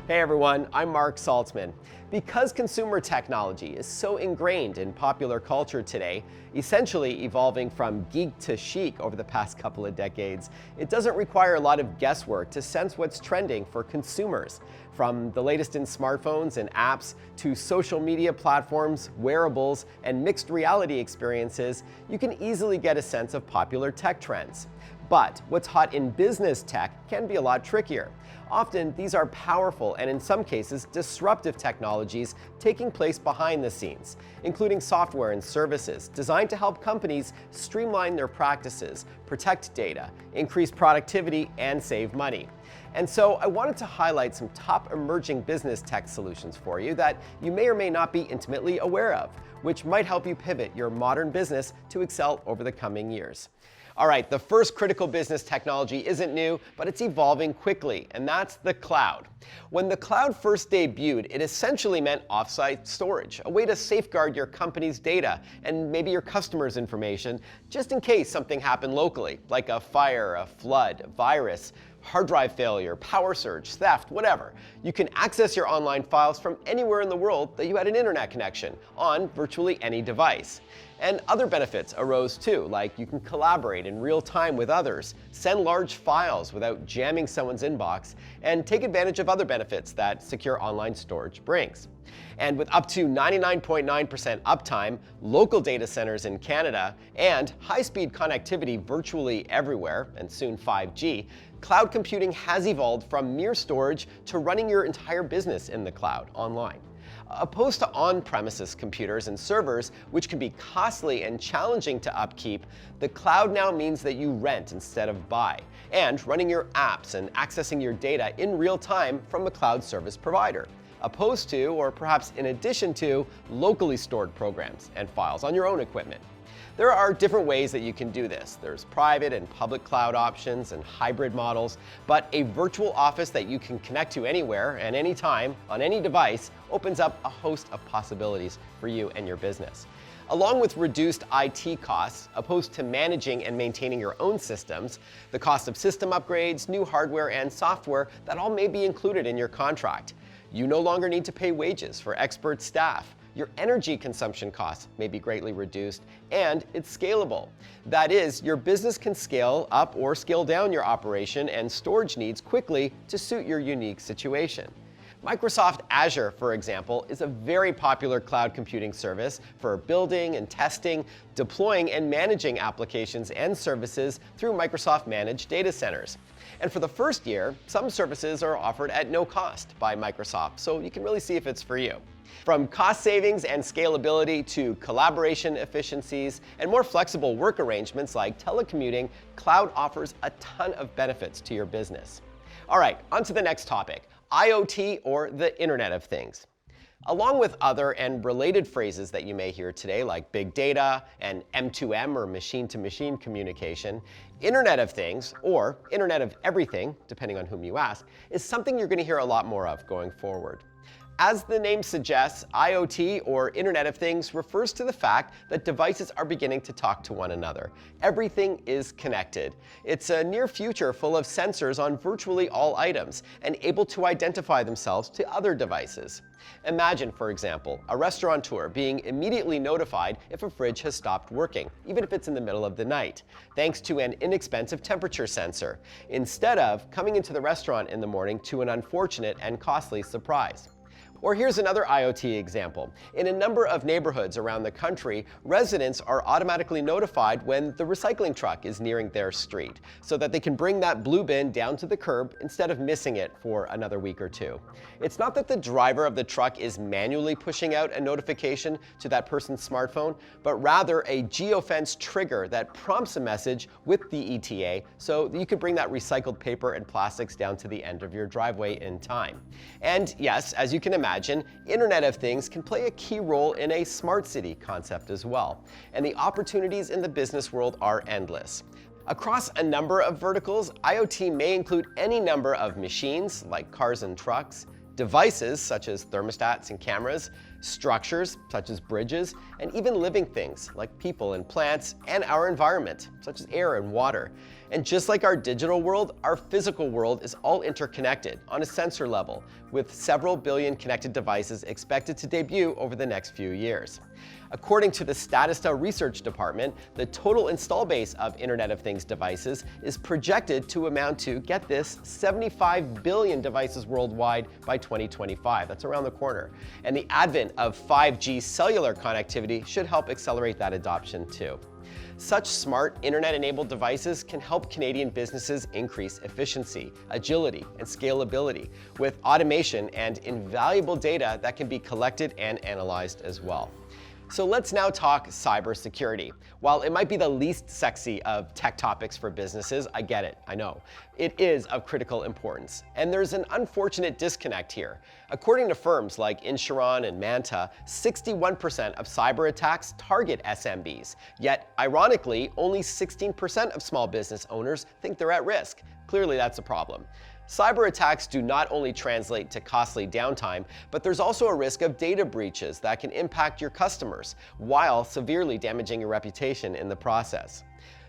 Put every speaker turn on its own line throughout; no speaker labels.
Hey everyone, I'm Marc Saltzman. Because consumer technology is so ingrained in popular culture today, essentially evolving from geek to chic over the past couple of decades, it doesn't require a lot of guesswork to sense what's trending for consumers. From the latest in smartphones and apps to social media platforms, wearables, and mixed reality experiences, you can easily get a sense of popular tech trends. But what's hot in business tech can be a lot trickier. Often, these are powerful and in some cases disruptive technologies taking place behind the scenes, including software and services designed to help companies streamline their practices, protect data, increase productivity, and save money. And so I wanted to highlight some top emerging business tech solutions for you that you may or may not be intimately aware of, which might help you pivot your modern business to excel over the coming years. All right, the first critical business technology isn't new, but it's evolving quickly, and that's the cloud. When the cloud first debuted, it essentially meant offsite storage, a way to safeguard your company's data and maybe your customers' information, just in case something happened locally, like a fire, a flood, a virus, hard drive failure, power surge, theft, whatever. You can access your online files from anywhere in the world that you had an internet connection on virtually any device. And other benefits arose too, like you can collaborate in real time with others, send large files without jamming someone's inbox, and take advantage of other benefits that secure online storage brings. And with up to 99.9% uptime, local data centers in Canada, and high-speed connectivity virtually everywhere, and soon 5G, cloud computing has evolved from mere storage to running your entire business in the cloud online. Opposed to on-premises computers and servers, which can be costly and challenging to upkeep, the cloud now means that you rent instead of buy, and running your apps and accessing your data in real time from a cloud service provider, opposed to, or perhaps in addition to, locally stored programs and files on your own equipment. There are different ways that you can do this. There's private and public cloud options and hybrid models, but a virtual office that you can connect to anywhere and anytime on any device opens up a host of possibilities for you and your business. Along with reduced IT costs, opposed to managing and maintaining your own systems, the cost of system upgrades, new hardware, and software that all may be included in your contract. You no longer need to pay wages for expert staff. Your energy consumption costs may be greatly reduced, and it's scalable. That is, your business can scale up or scale down your operation and storage needs quickly to suit your unique situation. Microsoft Azure, for example, is a very popular cloud computing service for building and testing, deploying and managing applications and services through Microsoft managed data centers. And for the first year, some services are offered at no cost by Microsoft, so you can really see if it's for you. From cost savings and scalability to collaboration efficiencies and more flexible work arrangements like telecommuting, cloud offers a ton of benefits to your business. All right, on to the next topic, IoT, or the Internet of Things. Along with other and related phrases that you may hear today, like big data and M2M, or machine-to-machine communication, Internet of Things, or Internet of Everything, depending on whom you ask, is something you're going to hear a lot more of going forward. As the name suggests, IoT, or Internet of Things, refers to the fact that devices are beginning to talk to one another. Everything is connected. It's a near future full of sensors on virtually all items and able to identify themselves to other devices. Imagine, for example, a restaurateur being immediately notified if a fridge has stopped working, even if it's in the middle of the night, thanks to an inexpensive temperature sensor, instead of coming into the restaurant in the morning to an unfortunate and costly surprise. Or here's another IoT example. In a number of neighborhoods around the country, residents are automatically notified when the recycling truck is nearing their street, so that they can bring that blue bin down to the curb instead of missing it for another week or two. It's not that the driver of the truck is manually pushing out a notification to that person's smartphone, but rather a geofence trigger that prompts a message with the ETA so that you can bring that recycled paper and plastics down to the end of your driveway in time. And yes, as you can imagine, Internet of Things can play a key role in a smart city concept as well, and the opportunities in the business world are endless. Across a number of verticals, IoT may include any number of machines, like cars and trucks, devices such as thermostats and cameras, structures, such as bridges, and even living things like people and plants, and our environment, such as air and water. And just like our digital world, our physical world is all interconnected on a sensor level, with several billion connected devices expected to debut over the next few years. According to the Statista Research Department, the total install base of Internet of Things devices is projected to amount to, get this, 75 billion devices worldwide by 2025. That's around the corner. And the advent of 5G cellular connectivity should help accelerate that adoption too. Such smart internet-enabled devices can help Canadian businesses increase efficiency, agility, and scalability with automation and invaluable data that can be collected and analyzed as well. So let's now talk cybersecurity. While it might be the least sexy of tech topics for businesses, I get it, I know. It is of critical importance, and there's an unfortunate disconnect here. According to firms like Insuron and Manta, 61% of cyber attacks target SMBs, yet ironically, only 16% of small business owners think they're at risk. Clearly that's a problem. Cyber attacks do not only translate to costly downtime, but there's also a risk of data breaches that can impact your customers, while severely damaging your reputation in the process.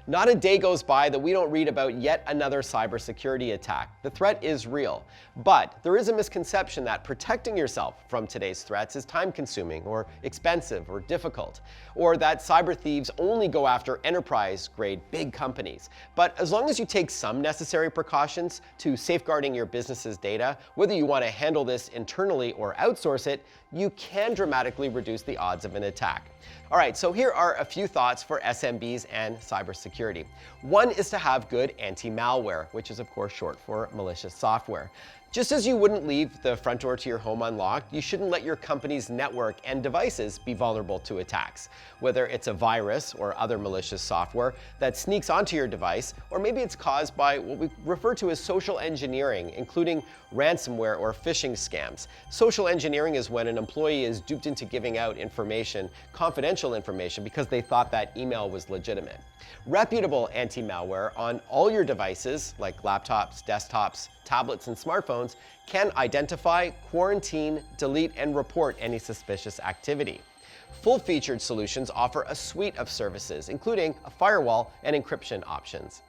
Not a day goes by that we don't read about yet another cybersecurity attack. The threat is real, but there is a misconception that protecting yourself from today's threats is time-consuming or expensive or difficult, or that cyber thieves only go after enterprise-grade big companies. But as long as you take some necessary precautions to safeguarding your business's data, whether you want to handle this internally or outsource it, you can dramatically reduce the odds of an attack. All right, so here are a few thoughts for SMBs and cybersecurity. One is to have good anti-malware, which is of course short for malicious software. Just as you wouldn't leave the front door to your home unlocked, you shouldn't let your company's network and devices be vulnerable to attacks. Whether it's a virus or other malicious software that sneaks onto your device, or maybe it's caused by what we refer to as social engineering, including ransomware or phishing scams. Social engineering is when an employee is duped into giving out information, confidential information, because they thought that email was legitimate. Reputable anti-malware on all your devices, like laptops, desktops, tablets, and smartphones, can identify, quarantine, delete, and report any suspicious activity. Full-featured solutions offer a suite of services, including a firewall and encryption options.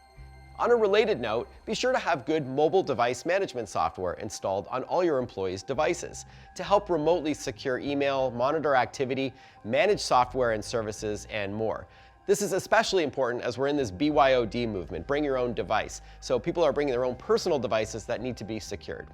On a related note, be sure to have good mobile device management software installed on all your employees' devices to help remotely secure email, monitor activity, manage software and services, and more. This is especially important as we're in this BYOD movement, bring your own device. So people are bringing their own personal devices that need to be secured.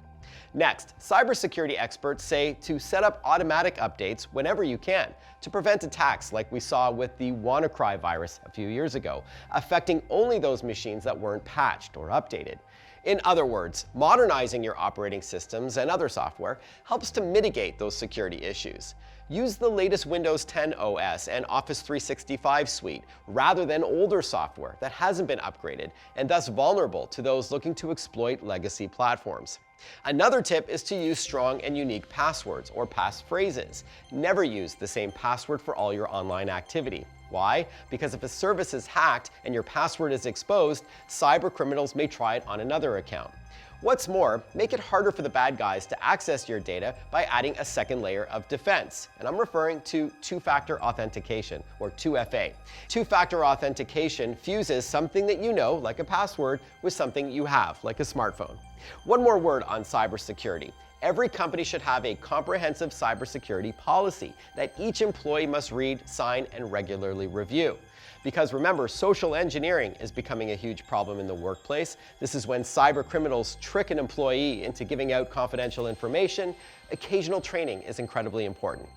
Next, cybersecurity experts say to set up automatic updates whenever you can to prevent attacks like we saw with the WannaCry virus a few years ago, affecting only those machines that weren't patched or updated. In other words, modernizing your operating systems and other software helps to mitigate those security issues. Use the latest Windows 10 OS and Office 365 suite rather than older software that hasn't been upgraded and thus vulnerable to those looking to exploit legacy platforms. Another tip is to use strong and unique passwords or passphrases. Never use the same password for all your online activity. Why? Because if a service is hacked and your password is exposed, cyber criminals may try it on another account. What's more, make it harder for the bad guys to access your data by adding a second layer of defense. And I'm referring to two-factor authentication, or 2FA. Two-factor authentication fuses something that you know, like a password, with something you have, like a smartphone. One more word on cybersecurity. Every company should have a comprehensive cybersecurity policy that each employee must read, sign, and regularly review. Because remember, social engineering is becoming a huge problem in the workplace. This is when cyber criminals trick an employee into giving out confidential information. Occasional training is incredibly important.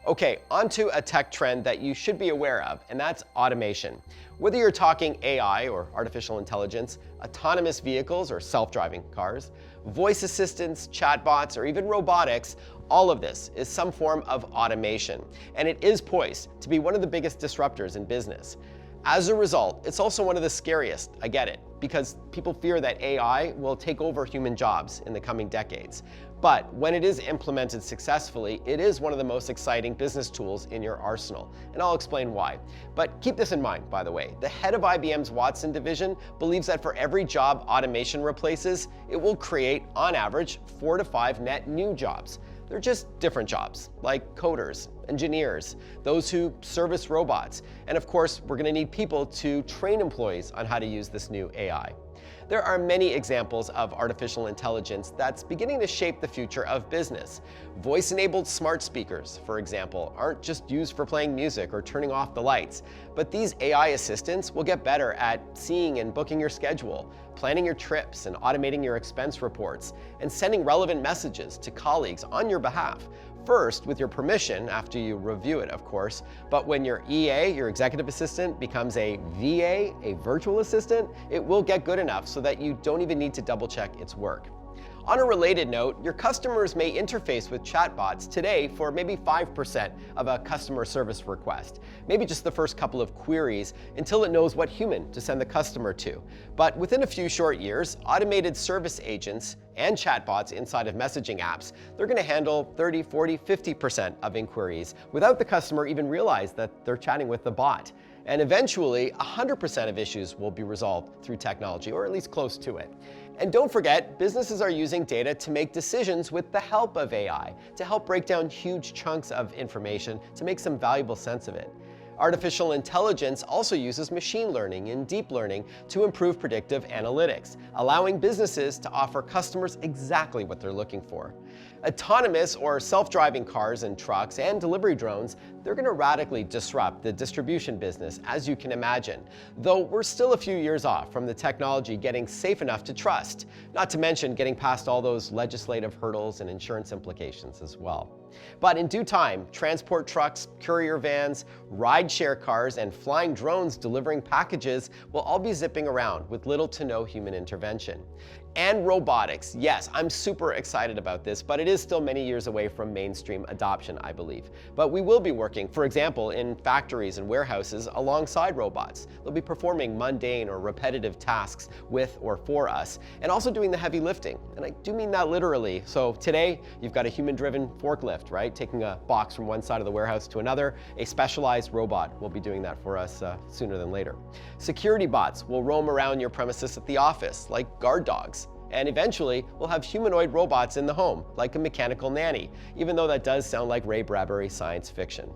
Okay, onto a tech trend that you should be aware of, and that's automation. Whether you're talking AI or artificial intelligence, autonomous vehicles or self-driving cars, voice assistants, chatbots, or even robotics, all of this is some form of automation, and it is poised to be one of the biggest disruptors in business. As a result, it's also one of the scariest, I get it, because people fear that AI will take over human jobs in the coming decades. But when it is implemented successfully, it is one of the most exciting business tools in your arsenal, and I'll explain why. But keep this in mind, by the way. The head of IBM's Watson division believes that for every job automation replaces, it will create, on average, 4 to 5 net new jobs. They're just different jobs, like coders, engineers, those who service robots, and of course, we're going to need people to train employees on how to use this new AI. There are many examples of artificial intelligence that's beginning to shape the future of business. Voice-enabled smart speakers, for example, aren't just used for playing music or turning off the lights, but these AI assistants will get better at seeing and booking your schedule, planning your trips and automating your expense reports, and sending relevant messages to colleagues on your behalf. First, with your permission, after you review it, of course, but when your EA, your executive assistant, becomes a VA, a virtual assistant, it will get good enough so that you don't even need to double-check its work. On a related note, your customers may interface with chatbots today for maybe 5% of a customer service request, maybe just the first couple of queries until it knows what human to send the customer to. But within a few short years, automated service agents and chatbots inside of messaging apps, they're going to handle 30, 40, 50% of inquiries without the customer even realize that they're chatting with the bot. And eventually, 100% of issues will be resolved through technology, or at least close to it. And don't forget, businesses are using data to make decisions with the help of AI, to help break down huge chunks of information to make some valuable sense of it. Artificial intelligence also uses machine learning and deep learning to improve predictive analytics, allowing businesses to offer customers exactly what they're looking for. Autonomous or self-driving cars and trucks and delivery drones, they're going to radically disrupt the distribution business, as you can imagine, though we're still a few years off from the technology getting safe enough to trust, not to mention getting past all those legislative hurdles and insurance implications as well. But in due time, transport trucks, courier vans, rideshare cars, and flying drones delivering packages will all be zipping around with little to no human intervention. And robotics. Yes, I'm super excited about this, but it is still many years away from mainstream adoption, I believe. But we will be working, for example, in factories and warehouses alongside robots. They'll be performing mundane or repetitive tasks with or for us, and also doing the heavy lifting. And I do mean that literally. So today, you've got a human-driven forklift, right? Taking a box from one side of the warehouse to another. A specialized robot will be doing that for us sooner than later. Security bots will roam around your premises at the office, like guard dogs. And eventually, we'll have humanoid robots in the home, like a mechanical nanny, even though that does sound like Ray Bradbury science fiction.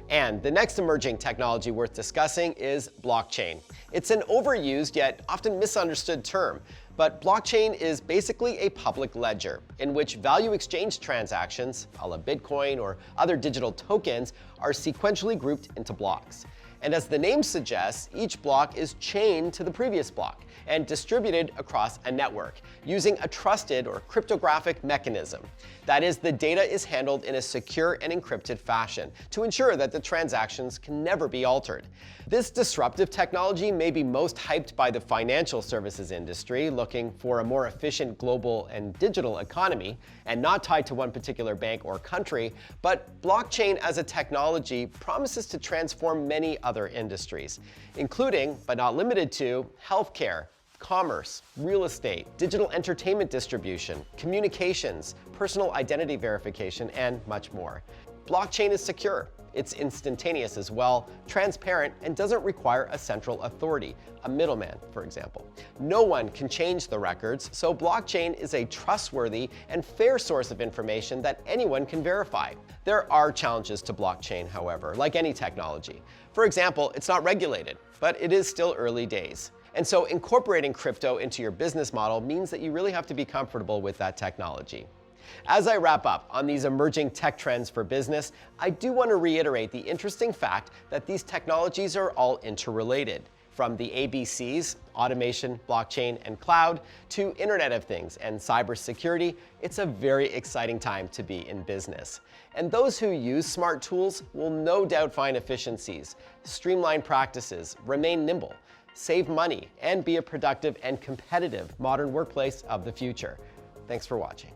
And the next emerging technology worth discussing is blockchain. It's an overused yet often misunderstood term, but blockchain is basically a public ledger in which value exchange transactions, a la Bitcoin or other digital tokens, are sequentially grouped into blocks. And as the name suggests, each block is chained to the previous block and distributed across a network using a trusted or cryptographic mechanism. That is, the data is handled in a secure and encrypted fashion to ensure that the transactions can never be altered. This disruptive technology may be most hyped by the financial services industry looking for a more efficient global and digital economy and not tied to one particular bank or country, but blockchain as a technology promises to transform many other industries, including, but not limited to, healthcare, commerce, real estate, digital entertainment distribution, communications, personal identity verification, and much more. Blockchain is secure. It's instantaneous as well, transparent, and doesn't require a central authority, a middleman, for example. No one can change the records, so blockchain is a trustworthy and fair source of information that anyone can verify. There are challenges to blockchain, however, like any technology. For example, it's not regulated, but it is still early days. And so incorporating crypto into your business model means that you really have to be comfortable with that technology. As I wrap up on these emerging tech trends for business, I do want to reiterate the interesting fact that these technologies are all interrelated. From the ABCs, automation, blockchain, and cloud, to Internet of Things and cybersecurity, it's a very exciting time to be in business. And those who use smart tools will no doubt find efficiencies, streamline practices, remain nimble, save money, and be a productive and competitive modern workplace of the future. Thanks for watching.